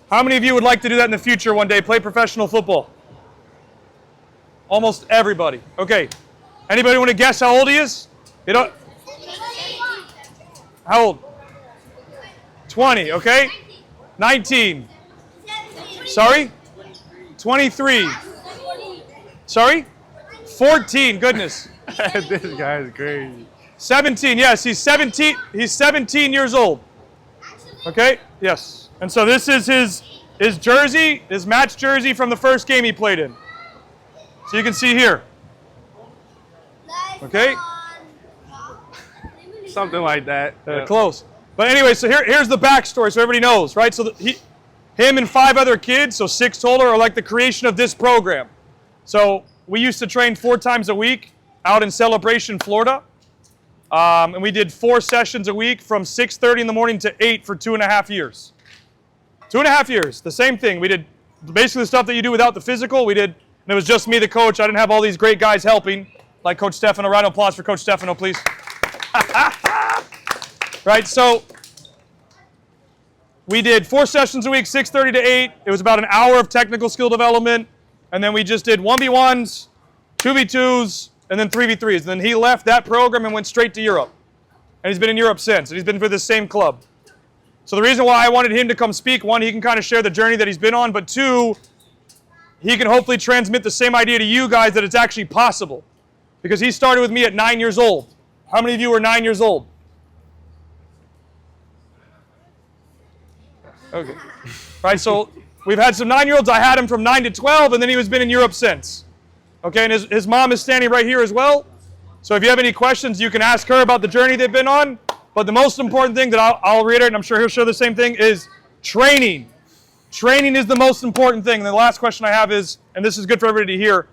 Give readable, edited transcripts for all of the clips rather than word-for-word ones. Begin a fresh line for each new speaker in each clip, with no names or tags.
How many of you would like to do that in the future one day, play professional football? Almost everybody. Okay. Anybody want to guess how old he is? You don't? How old? 20, okay? 19. Sorry? 23. Sorry? 14, goodness.
This guy is crazy.
17, yes, he's 17. He's 17 years old. Okay? Yes. And so this is his jersey, his match jersey from the first game he played in. So you can see here. Okay?
Something like that.
Close. But anyway, so here's the backstory so everybody knows, right? So him and 5 other kids, so 6 total, are like the creation of this program. So we used to train 4 times a week out in Celebration, Florida. And we did 4 sessions a week from 6:30 in the morning to 8 for 2.5 years. 2.5 years, the same thing. We did basically the stuff that you do without the physical. And it was just me, the coach. I didn't have all these great guys helping, like Coach Stefano. Round of applause for Coach Stefano, please. Right, so we did 4 sessions a week, 6:30 to 8. It was about an hour of technical skill development. And then we just did 1v1s, 2v2s, and then 3v3s. And then he left that program and went straight to Europe. And he's been in Europe since. And he's been for the same club. So the reason why I wanted him to come speak, 1, he can kind of share the journey that he's been on. But 2, he can hopefully transmit the same idea to you guys that it's actually possible. Because he started with me at 9 years old. How many of you were 9 years old? Okay. Right, so we've had some 9-year-olds. I had him from 9 to 12, and then he has been in Europe since. Okay, and his mom is standing right here as well. So if you have any questions, you can ask her about the journey they've been on. But the most important thing that I'll reiterate, and I'm sure he'll share the same thing, is training. Training is the most important thing. And the last question I have is, and this is good for everybody to hear,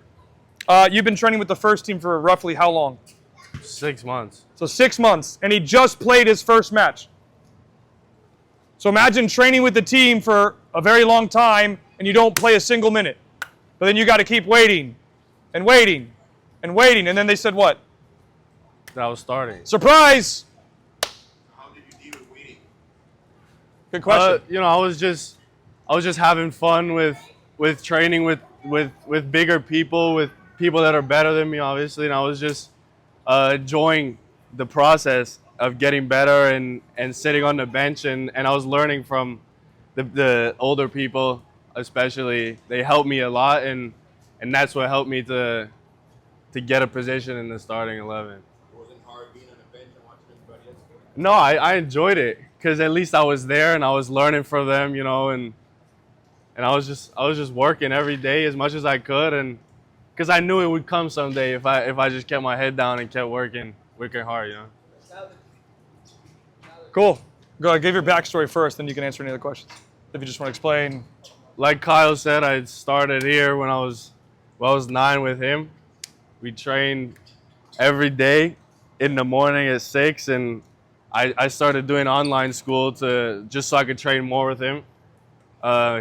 you've been training with the first team for roughly how long?
6 months.
So 6 months, and he just played his first match. So imagine training with the team for a very long time, and you don't play a single minute. But then you got to keep waiting, and waiting, and waiting. And then they said what?
That was starting.
Surprise!
How did you deal with waiting?
Good question.
I was just having fun with training with bigger people, with people that are better than me, obviously, and I was just enjoying the process of getting better and sitting on the bench, and I was learning from the older people, especially. They helped me a lot, and that's what helped me to get a position in the starting 11.
It wasn't hard being on the bench and watching everybody else play?
No, I enjoyed it because at least I was there and I was learning from them, and I was just working every day as much as I could, and because I knew it would come someday if I just kept my head down and kept working hard,
Cool. Go ahead, give your backstory first, then you can answer any other questions. If you just want to explain.
Like Kyle said, I started here when I was 9 with him. We trained every day in the morning at 6, and I started doing online school just so I could train more with him.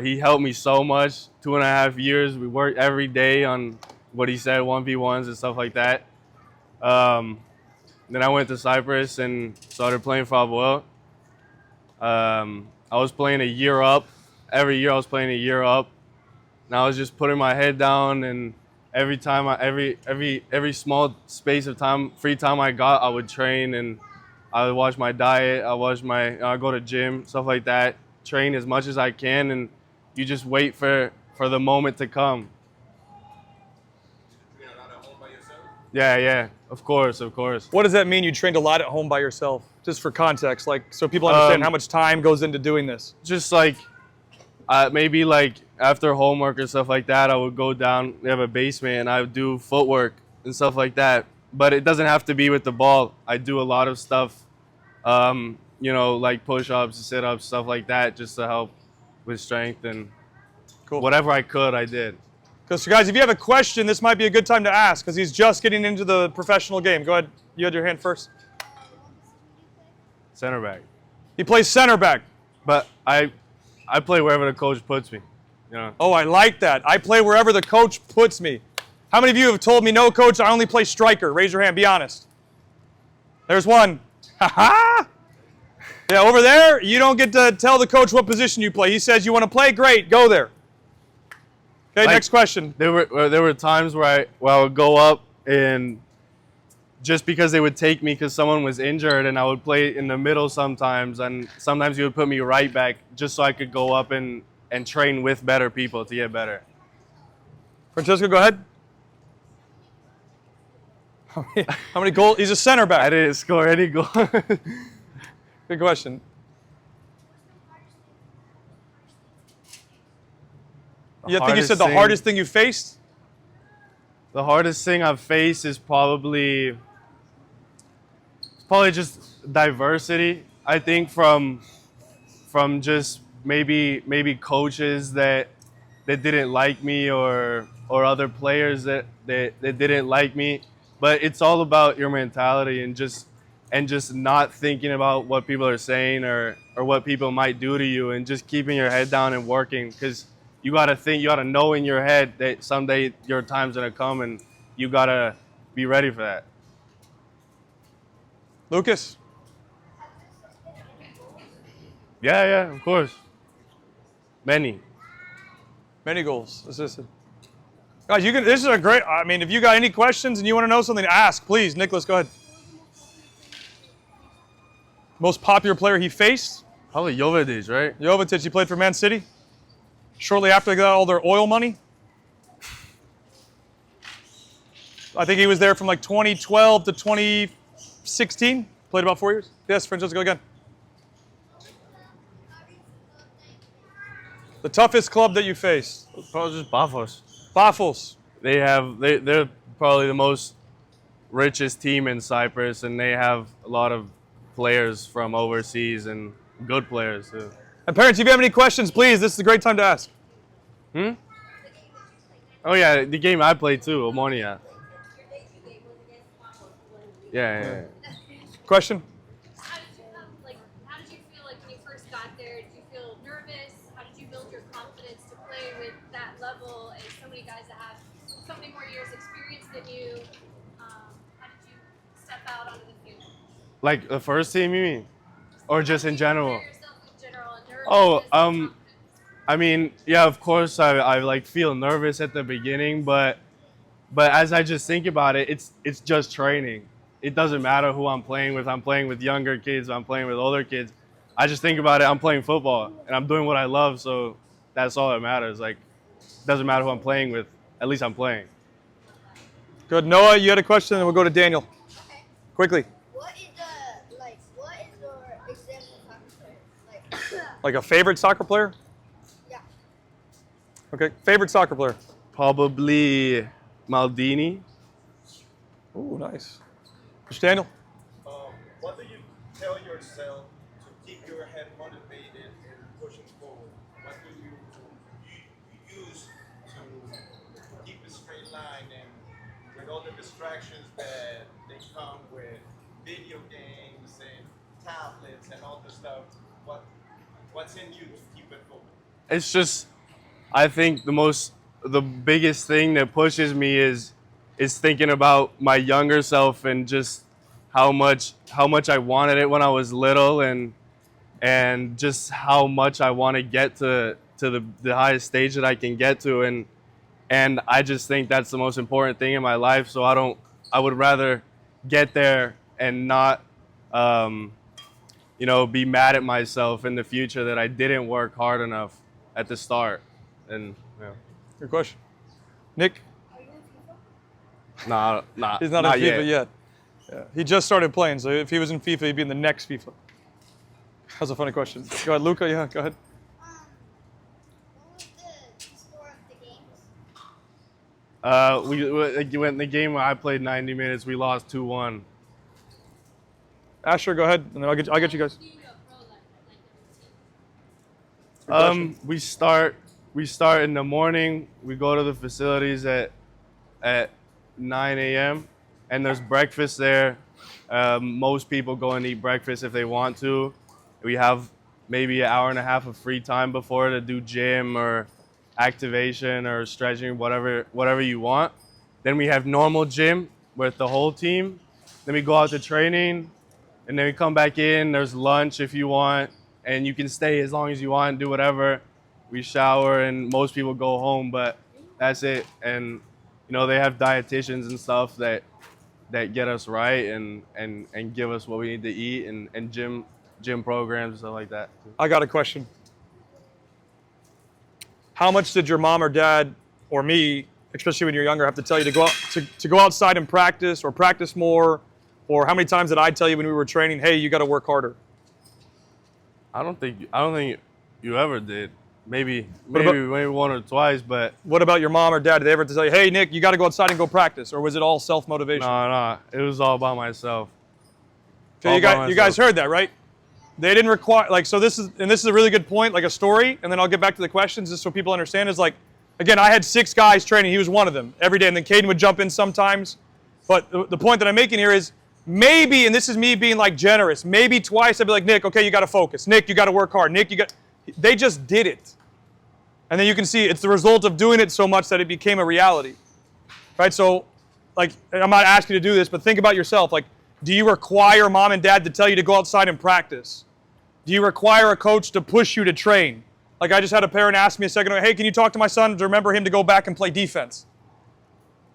He helped me so much. 2.5 years, we worked every day on what he said, 1v1s and stuff like that. Then I went to Cyprus and started playing for Alboel. I was playing a year up. Every year I was playing a year up. And I was just putting my head down, and every time every small space of time, free time I got, I would train, and I would watch my diet, I go to gym, stuff like that. Train as much as I can, and you just wait for the moment to come.
Did you train a lot at home by yourself?
Yeah, of course.
What does that mean, you trained a lot at home by yourself? Just for context, so people understand how much time goes into doing this.
Just like, maybe like after homework or stuff like that, I would go down, we have a basement, and I would do footwork and stuff like that. But it doesn't have to be with the ball. I do a lot of stuff, like push-ups, sit-ups, stuff like that, just to help with strength, and
Cool.
whatever I could, I did.
So guys, if you have a question, this might be a good time to ask, because he's just getting into the professional game. Go ahead, you had your hand first.
Center back.
He plays center back.
But I play wherever the coach puts me.
Oh, I like that. I play wherever the coach puts me. How many of you have told me, no, coach, I only play striker? Raise your hand, be honest. There's one. Ha-ha! Yeah, over there, you don't get to tell the coach what position you play. He says you want to play, great, go there. Okay,
Like,
next question.
There were times where I would go up and just because they would take me because someone was injured and I would play in the middle sometimes, and sometimes you would put me right back just so I could go up and train with better people to get better.
Francesco, go ahead. How many goals? He's a center
I
back.
didn't score any goal.
Good question. You think you said the hardest thing you faced?
The hardest thing I've faced is probably just diversity. I think from just maybe coaches that didn't like me or other players that didn't like me. But it's all about your mentality and just not thinking about what people are saying or what people might do to you, and just keeping your head down and working, because you gotta know in your head that someday your time's gonna come and you gotta be ready for that.
Lucas?
Yeah, of course. Many
goals assisted. Guys, this is a great, I mean, if you got any questions and you want to know something, ask, please. Nicholas, go ahead. Most popular player he faced?
Probably Jovetic, right?
Jovetic, he played for Man City. Shortly after they got all their oil money. I think he was there from like 2012 to 2016. Played about 4 years. Yes, Francesco, go again. The toughest club that you faced?
Probably just Pafos.
Pafos.
They're probably the most richest team in Cyprus, and they have a lot of players from overseas and good players too.
And parents, if you have any questions, please, this is a great time to ask.
Oh yeah, the game I played too, Omonia. Yeah.
Question?
How did you feel like when you first got there? Did you feel nervous? How did you build your confidence to play with that level and so many guys that have so many more years experience than you? How did you step out onto the field?
Like the first team, you mean? Or just in general?
Prepare yourself in general and
Oh,
nervousness and confidence.
I mean, yeah, of course I like feel nervous at the beginning, but as I just think about it, it's just training. It doesn't matter who I'm playing with. I'm playing with younger kids, I'm playing with older kids. I just think about it, I'm playing football and I'm doing what I love, so that's all that matters. Like, it doesn't matter who I'm playing with, at least I'm playing.
Good. Noah, you had a question, and we'll go to Daniel.
Okay.
Quickly.
What is your example soccer player?
Like a favorite soccer player?
Yeah.
Okay. Favorite soccer player?
Probably Maldini.
Ooh, nice. Mr. Daniel?
What do you tell yourself to keep your head motivated and pushing forward? What do you use to keep a straight line and with all the distractions that they come with video games and tablets and all the stuff? What's in you to keep it focused?
It's just, I think the biggest thing that pushes me is thinking about my younger self and just how much I wanted it when I was little, and just how much I want to get to the highest stage that I can get to, and I just think that's the most important thing in my life. So I would rather get there and not be mad at myself in the future that I didn't work hard enough at the start. And
Good question. Nick?
nah,
He's not in FIFA yet. Yeah. He just started playing, so if he was in FIFA, he'd be in the next FIFA. That's a funny question. Go ahead, Luca. Yeah, go ahead.
What was the score of the games?
We went in the game where I played 90 minutes. We lost 2-1.
Asher, go ahead, and then I'll get you guys.
Do you know pro life at like 17?
Question.
We start in the morning. We go to the facilities at 9 a.m. and there's breakfast there. Most people go and eat breakfast if they want to. We have maybe an hour and a half of free time before to do gym or activation or stretching, whatever you want. Then we have normal gym with the whole team. Then we go out to training. and then we come back in. There's lunch if you want, and you can stay as long as you want, do whatever. We shower, and most people go home, but that's it. And you know, they have dietitians and stuff that get us right and give us what we need to eat, and gym programs and stuff like that.
I got a question. How much did your mom or dad or me, especially when you're younger, have to tell you to go out, to go outside and practice or practice more? Or how many times did I tell you when we were training, hey, you got to work harder?
I don't think you ever did. Maybe
about-
maybe one or twice, but
What about your mom or dad? Did they ever tell you, hey, Nick, you got to go outside and go practice? Or was it all self-motivation?
no, it was all by myself.
So
all
you
by
guys
myself.
heard that, right? They didn't require, like, so this is a really good point, like a story, and then I'll get back to the questions just so people understand, is like, again, I had 6 guys training, he was one of them every day, and then Caden would jump in sometimes. But the point that I'm making here is maybe, and this is me being like generous, maybe twice I'd be like, Nick, okay, you got to focus. Nick, you got to work hard. Nick, they just did it. And then you can see it's the result of doing it so much that it became a reality, right? So, like, I'm not asking you to do this, but think about yourself. Like, do you require mom and dad to tell you to go outside and practice? Do you require a coach to push you to train? Like, I just had a parent ask me a second ago, hey, can you talk to my son to remember him to go back and play defense?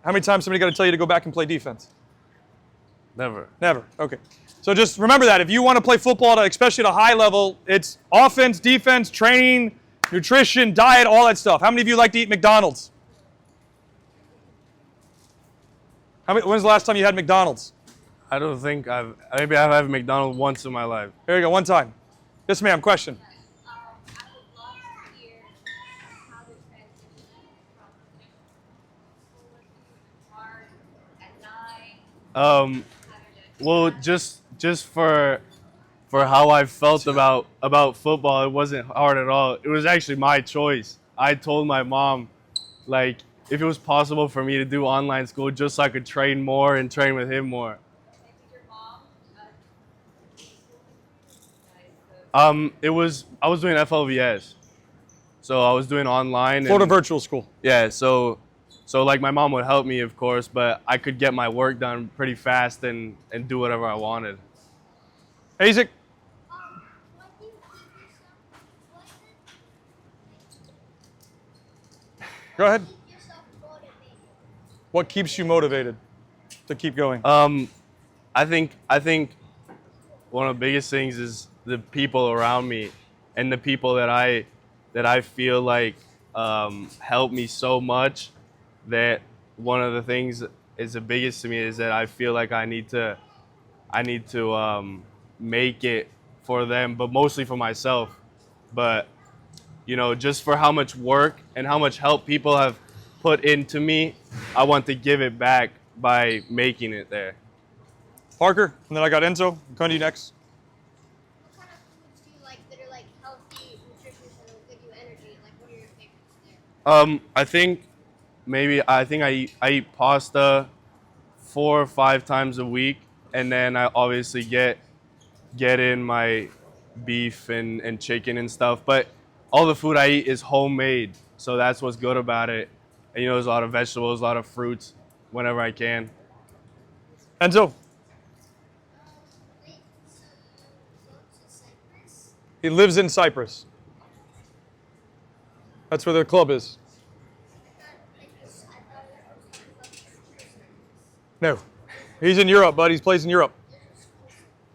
How many times somebody got to tell you to go back and play defense?
Never.
Never. Okay. So just remember that. If you want to play football, especially at a high level, it's offense, defense, training, nutrition, diet, all that stuff. How many of you like to eat McDonald's? When's the last time you had McDonald's?
I don't think maybe I've had McDonald's once in my life.
Here you go, one time. Yes, ma'am, question.
I would love to hear how the transition from school was hard at 9.
Well, just for how I felt about football, it wasn't hard at all. It was actually my choice. I told my mom, like, if it was possible for me to do online school just so I could train more and train with him more.
Your mom,
I was doing FLVS, so I was doing online.
Florida
And,
Virtual School.
yeah, so like my mom would help me, of course, but I could get my work done pretty fast and do whatever I wanted.
Isaac?
What do you keep yourself?
Go ahead.
Keep yourself motivated.
What keeps you motivated to keep going?
I think one of the biggest things is the people around me and the people that I feel like help me so much, that one of the things is the biggest to me is that I feel like I need to make it for them, but mostly for myself. But you know, just for how much work and how much help people have put into me, I want to give it back by making it there.
Parker, and then I got Enzo. I'm coming to you next.
What kind of foods do you like that are like healthy, nutritious, and will give you energy? Like, what are your favorites there?
I think I eat pasta 4 or 5 times a week, and then I obviously get in my beef and chicken and stuff. But all the food I eat is homemade, so that's what's good about it. And you know, there's a lot of vegetables, a lot of fruits whenever I can.
Enzo,
Wait, so you go to Cyprus?
he lives in Cyprus. That's where their club is.
I thought it was Cyprus.
No. He's in Europe, bud. He plays in Europe.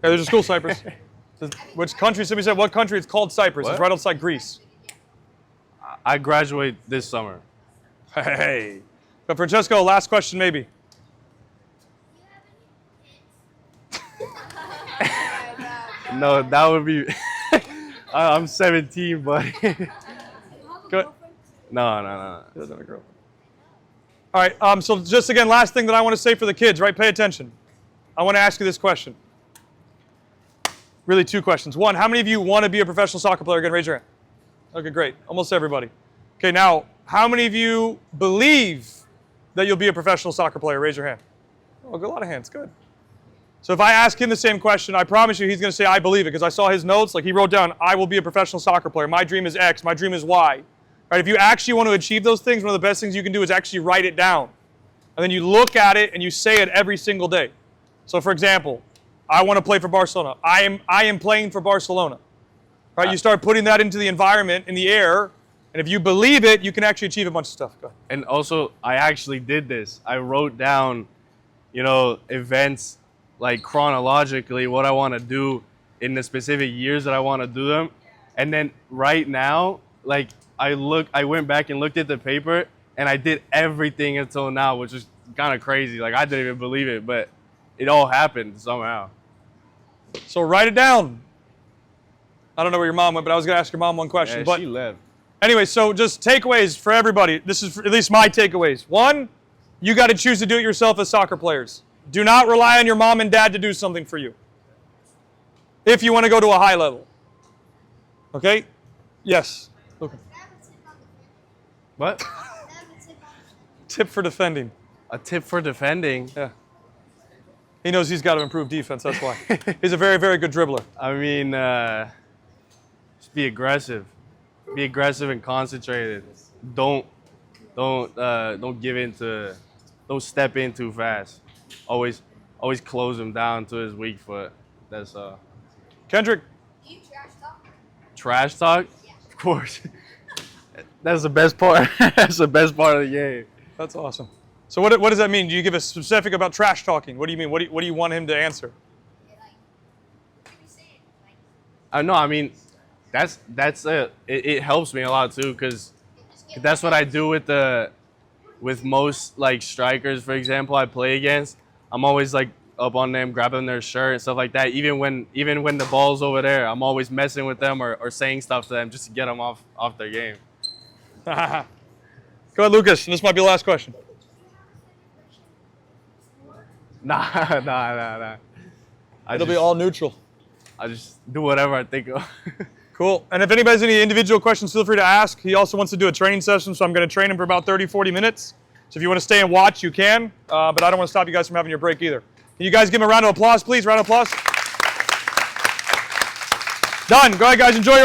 Yeah, there's a school, Cyprus. Which country? Somebody said, what country? It's called Cyprus. It's
What?
right outside Greece.
I graduate this summer.
Hey. But Francesco, last question maybe.
No, that would be. I'm 17, but
Good.
no.
He doesn't have a girl. All right, so just again, last thing that I want to say for the kids, right? Pay attention. I want to ask you this question. Really 2 questions. One, how many of you want to be a professional soccer player? Again, raise your hand. Okay, great. Almost everybody. Okay, now, how many of you believe that you'll be a professional soccer player? Raise your hand. Oh, a lot of hands. Good. So if I ask him the same question, I promise you he's going to say, I believe it, because I saw his notes. Like, he wrote down, I will be a professional soccer player. My dream is X. My dream is Y. Right? If you actually want to achieve those things, one of the best things you can do is actually write it down. And then you look at it and you say it every single day. So for example, I want to play for Barcelona. I am playing for Barcelona. Right? You start putting that into the environment, in the air, and if you believe it, you can actually achieve a bunch of stuff. Go ahead.
And also, I actually did this. I wrote down, events like chronologically what I want to do in the specific years that I want to do them. And then right now, like I went back and looked at the paper and I did everything until now, which is kind of crazy. Like I didn't even believe it, but it all happened somehow.
So write it down. I don't know where your mom went, but I was going to ask your mom one question.
Yeah,
but
she left.
anyway, so just takeaways for everybody. This is at least my takeaways. One, you got to choose to do it yourself as soccer players. Do not rely on your mom and dad to do something for you. If you want to go to a high level. Okay? Yes. Okay.
What?
Tip for defending.
A tip for defending?
Yeah. He knows he's got to improve defense, that's why. He's a very, very good dribbler.
I mean, just be aggressive. Be aggressive and concentrated. Don't give in to, don't step in too fast. Always close him down to his weak foot. That's
Kendrick.
Do you trash talk?
Trash talk?
Yeah.
Of course. That's the best part. That's the best part of the game.
That's awesome. So what does that mean? Do you give a specific about trash talking? What do you mean? What do you want him to answer?
Yeah, like, what are you saying? Like,
No, I mean, that's it helps me a lot too, because that's what I do with most like strikers, for example, I play against. I'm always like up on them, grabbing their shirt and stuff like that. Even when the ball's over there, I'm always messing with them or saying stuff to them just to get them off their game.
Go ahead, Lucas. This might be the last question.
Nah.
It'll be all neutral.
I just do whatever I think of.
Cool. And if anybody has any individual questions, feel free to ask. He also wants to do a training session, so I'm going to train him for about 30, 40 minutes. So if you want to stay and watch, you can. But I don't want to stop you guys from having your break either. Can you guys give him a round of applause, please? Round of applause. Done. Go ahead, guys. Enjoy your